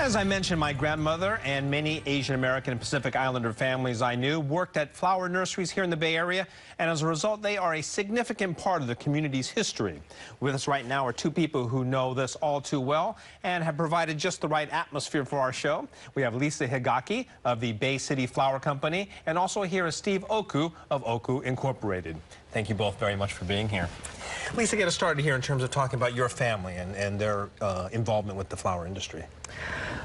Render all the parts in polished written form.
As I mentioned, my grandmother and many Asian American and Pacific Islander families I knew worked at flower nurseries here in the Bay Area, and as a result, they are a significant part of the community's history. With us right now are two people who know this all too well and have provided just the right atmosphere for our show. We have Lisa Higaki of the Bay City Flower Company, and also here is Steve Oku of Oku Incorporated. Thank you both very much for being here. Lisa, get us started here in terms of talking about your family and their involvement with the flower industry.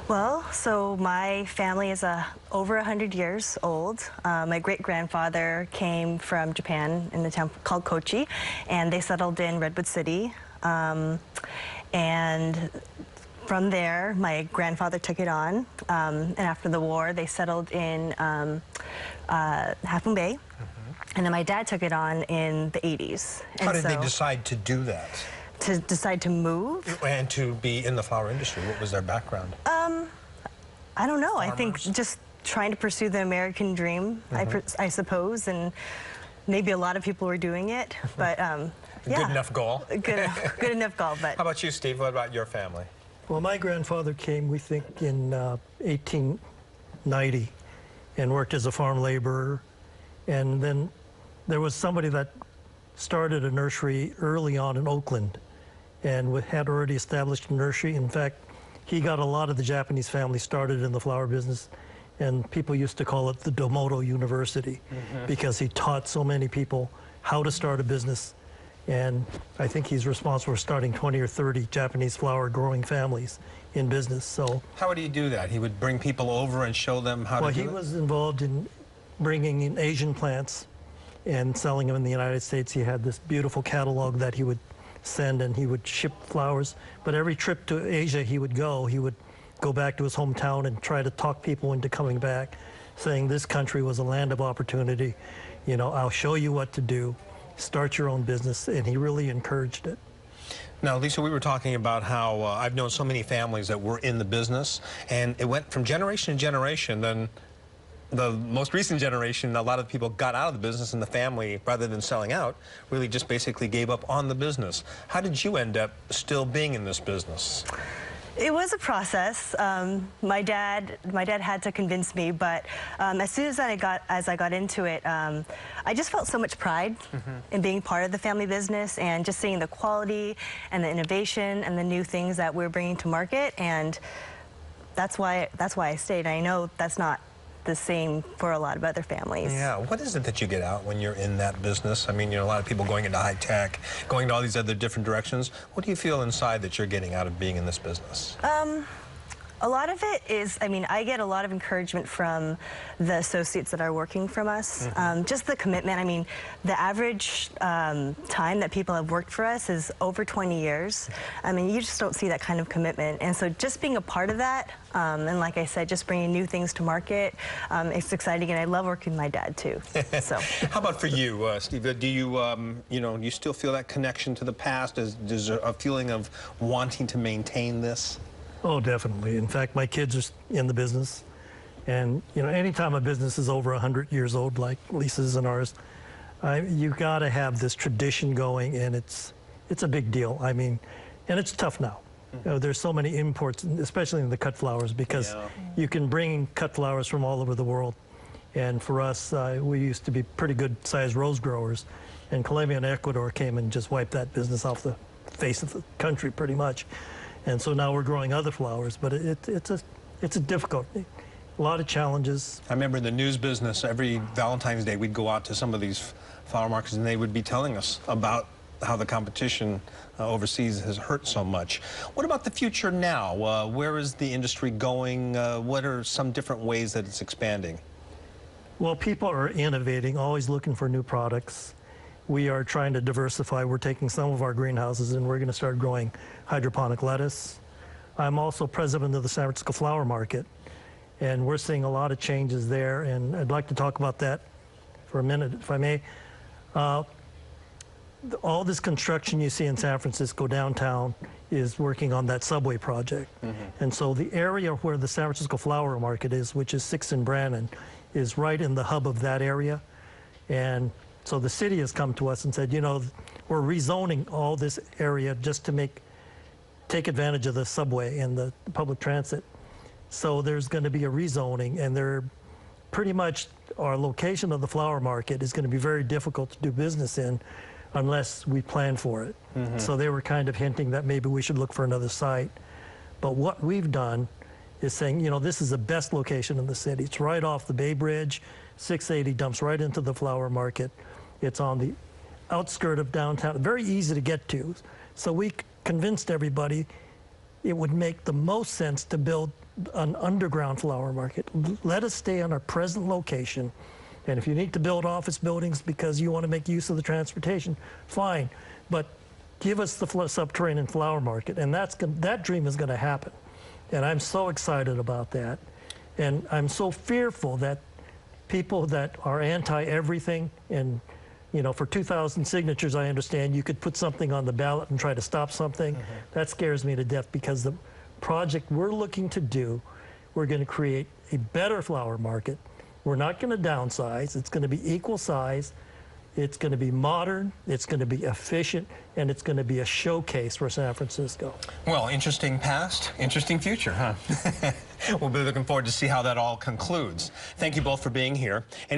Well, so my family is over 100 years old. My great-grandfather came from Japan in the town called Kochi, and they settled in Redwood City. And from there, my grandfather took it on, and after the war, they settled in Half Moon Bay. And then my dad took it on in the 80s. How did they decide to do that? To decide to move? And to be in the flower industry. What was their background? I don't know. Farmers? I think just trying to pursue the American dream, I suppose, and maybe a lot of people were doing it, but yeah. Good enough goal. Good enough goal, but... How about you, Steve? What about your family? Well, my grandfather came, we think, in 1890 and worked as a farm laborer. And then there was somebody that started a nursery early on in Oakland and had already established a nursery. In fact, he got a lot of the Japanese families started in the flower business, and people used to call it the Domoto University because he taught so many people how to start a business. And I think he's responsible for starting 20 or 30 Japanese flower growing families in business. So how would he do that? He would bring people over and show them how to do it? Well, he was involved in bringing in Asian plants and selling them in the United States. He had this beautiful catalog that he would send, and he would ship flowers. But every trip to Asia he would go back to his hometown and try to talk people into coming back, saying this country was a land of opportunity. You know, I'll show you what to do. Start your own business, and he really encouraged it. Now, Lisa, we were talking about how I've known so many families that were in the business, and it went from generation to generation. Then the most recent generation, a lot of people got out of the business, and the family, rather than selling out, really just basically gave up on the business. How did you end up still being in this business? It was a process. My dad had to convince me, but as soon as I got into it, I just felt so much pride in being part of the family business and just seeing the quality and the innovation and the new things that we're bringing to market, and that's why I stayed. I know that's not the same for a lot of other families. Yeah, what is it that you get out when you're in that business? I mean, you know, a lot of people going into high tech, going to all these other different directions. What do you feel inside that you're getting out of being in this business? A lot of it is, I mean, I get a lot of encouragement from the associates that are working from us. Just the commitment. I mean, the average time that people have worked for us is over 20 years. I mean, you just don't see that kind of commitment. And so just being a part of that, and like I said, just bringing new things to market, it's exciting, and I love working with my dad, too. So. How about for you, Steve? Do you, you know, you still feel that connection to the past? Is there a feeling of wanting to maintain this? Oh, definitely. In fact, my kids are in the business. And, you know, anytime a business is over 100 years old, like Lisa's and ours, you got to have this tradition going, and it's a big deal. I mean, and it's tough now. You know, there's so many imports, especially in the cut flowers, because you can bring cut flowers from all over the world. And for us, we used to be pretty good-sized rose growers, and Colombia and Ecuador came and just wiped that business off the face of the country pretty much. And so now we're growing other flowers, but it's a difficult, a lot of challenges. I remember in the news business, every Valentine's Day, we'd go out to some of these flower markets, and they would be telling us about how the competition overseas has hurt so much. What about the future now? Where is the industry going? What are some different ways that it's expanding? Well, people are innovating, always looking for new products. We are trying to diversify. We're taking some of our greenhouses and we're going to start growing hydroponic lettuce. I'm also president of the San Francisco Flower Market, and we're seeing a lot of changes there, and I'd like to talk about that for a minute, if I may. All this construction you see in San Francisco downtown is working on that subway project. And so the area where the San Francisco Flower Market is, which is 6th and Brannan, is right in the hub of that area. And so the city has come to us and said, you know, we're rezoning all this area just to take advantage of the subway and the public transit. So there's going to be a rezoning, and they're pretty much our location of the flower market is going to be very difficult to do business in unless we plan for it. So they were kind of hinting that maybe we should look for another site. But what we've done is saying, you know, this is the best location in the city. It's right off the Bay Bridge, 680 dumps right into the flower market. It's on the outskirt of downtown, very easy to get to. So we convinced everybody it would make the most sense to build an underground flower market. Let us stay on our present location. And if you need to build office buildings because you want to make use of the transportation, fine. But give us the subterranean flower market. And that dream is going to happen. And I'm so excited about that. And I'm so fearful that people that are anti-everything, and you know, for 2,000 signatures, I understand you could put something on the ballot and try to stop something. That scares me to death, because the project we're looking to do, we're going to create a better flower market. We're not going to downsize. It's going to be equal size. It's going to be modern. It's going to be efficient, and it's going to be a showcase for San Francisco. Well, interesting past, interesting future, huh? We'll be looking forward to see how that all concludes. Thank you both for being here.